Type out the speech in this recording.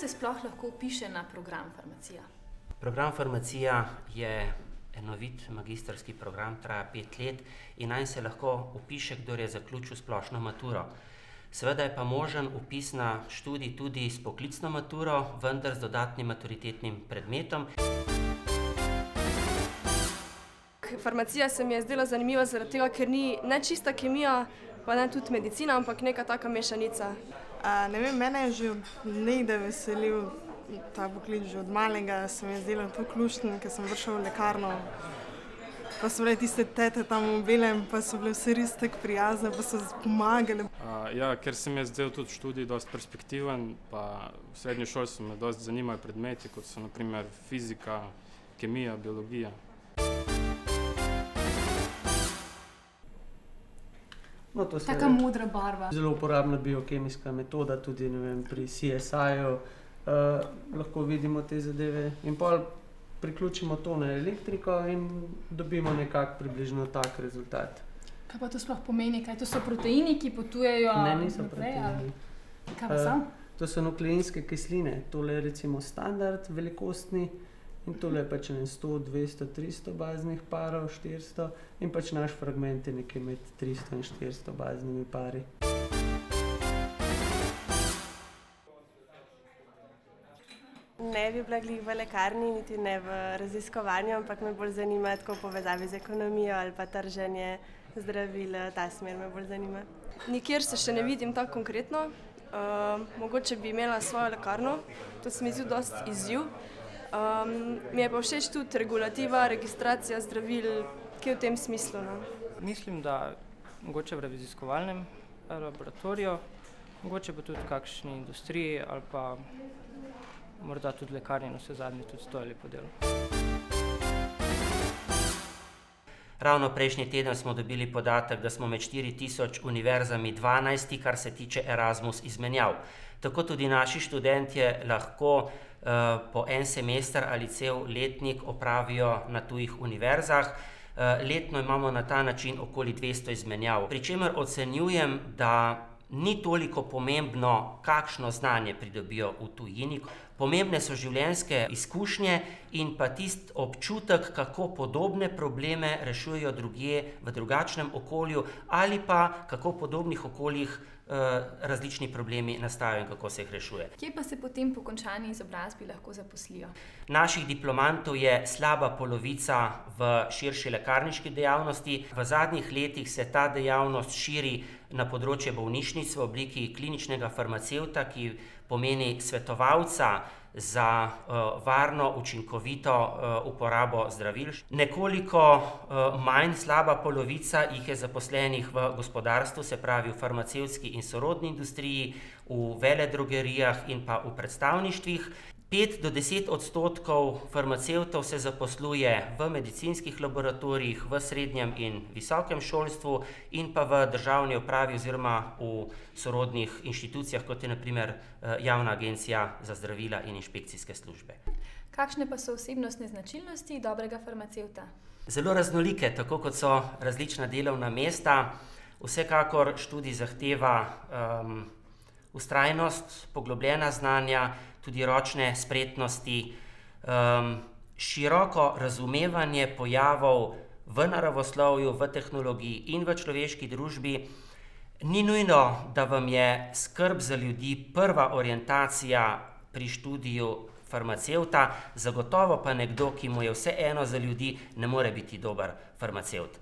se sploh lahko vpiše na program farmacija? Program farmacija je enovit magistrski program, traja 5 let in nanj se lahko vpiše, kdor je zaključil splošno maturo. Seveda je pa možen vpis na študij tudi s poklicno maturo, vendar z dodatnim maturitetnim predmetom. Farmacija se mi je zdela zanimiva zaradi tega, ker ni ne čista kemija, pa ne tudi medicina, ampak neka taka mešanica. Ne vem, mene je že nekdaj veselil ta poklic, že od malega se mi je zdelo to ključno, ker sem prišel v lekarno. Pa so bile tiste tete tam v belem, pa so bile vse res tako prijazne, pa so pomagale. Ja, ker se mi je zdel tudi študij dosti perspektiven, pa v srednji šoli so me dosti zanimali predmeti, kot so na primer fizika, kemija, biologija. No, to Taka modra barva. Zelo uporabna biokemijska metoda, tudi pri CSI-ju lahko vidimo te zadeve in pol priključimo to na elektriko in dobimo nekako približno tak rezultat. Kaj pa to sploh pomeni? Kaj to so proteini, ki potujejo naprej? Ne, niso proteini. Kaj pa so? To so nukleinske kisline. Tole je recimo standard velikostni in tole je pač 100, 200, 300 baznih parov, 400 in pač naš fragment je nekje med 300 in 400 baznimi pari. Ne bi bila glih v lekarni, niti ne v raziskovanju, ampak me bolj zanima tako v povezavi z ekonomijo ali pa trženje zdravil, ta smer me bolj zanima. Nikjer se še ne vidim tako konkretno. Mogoče bi imela svojo lekarno, to se mi zdi dosti izziv. Mi je pa všeč tudi regulativa, registracija zdravil, ki je v tem smislu. Mislim, da mogoče v raziskovalnem laboratoriju, mogoče pa tudi v kakšni industriji ali pa morda tudi lekarni, no vse zadnje tudi to je lepo delo. Ravno prejšnji teden smo dobili podatek, da smo med 4000 univerzami 12, kar se tiče Erasmus izmenjav. Tako tudi naši študentje lahko po en semester ali cel letnik opravijo na tujih univerzah. Letno imamo na ta način okoli 200 izmenjav. Pri čemer ocenjujem, da ni toliko pomembno, kakšno znanje pridobijo v tujini. Pomembne so življenjske izkušnje in pa tisti občutek, kako podobne probleme rešujejo drugje v drugačnem okolju ali pa kako v podobnih okoljih različni problemi nastajajo in kako se jih rešuje. Kje pa se potem po končani izobrazbi lahko zaposlijo? Naših diplomantov je slaba polovica v širši lekarniški dejavnosti. V zadnjih letih se ta dejavnost širi na področje bolnišnic v obliki kliničnega farmacevta, ki pomeni svetovalca za varno, učinkovito uporabo zdravil. Nekoliko manj slaba polovica jih je zaposlenih v gospodarstvu, se pravi v farmacevtski in sorodni industriji, v veledrogerijah in pa v predstavništvih. 5 do 10% farmacevtov se zaposluje v medicinskih laboratorijih, v srednjem in visokem šolstvu in pa v državni upravi oziroma v sorodnih inštitucijah, kot je na primer Javna agencija za zdravila in inšpekcijske službe. Kakšne pa so osebnostne značilnosti dobrega farmacevta? Zelo raznolike, tako kot so različna delovna mesta. Vsekakor študij zahteva vztrajnost, poglobljena znanja, tudi ročne spretnosti, široko razumevanje pojavov v naravoslovju, v tehnologiji in v človeški družbi. Ni nujno, da vam je skrb za ljudi prva orientacija pri študiju farmacevta, zagotovo pa nekdo, ki mu je vseeno za ljudi, ne more biti dober farmacevt.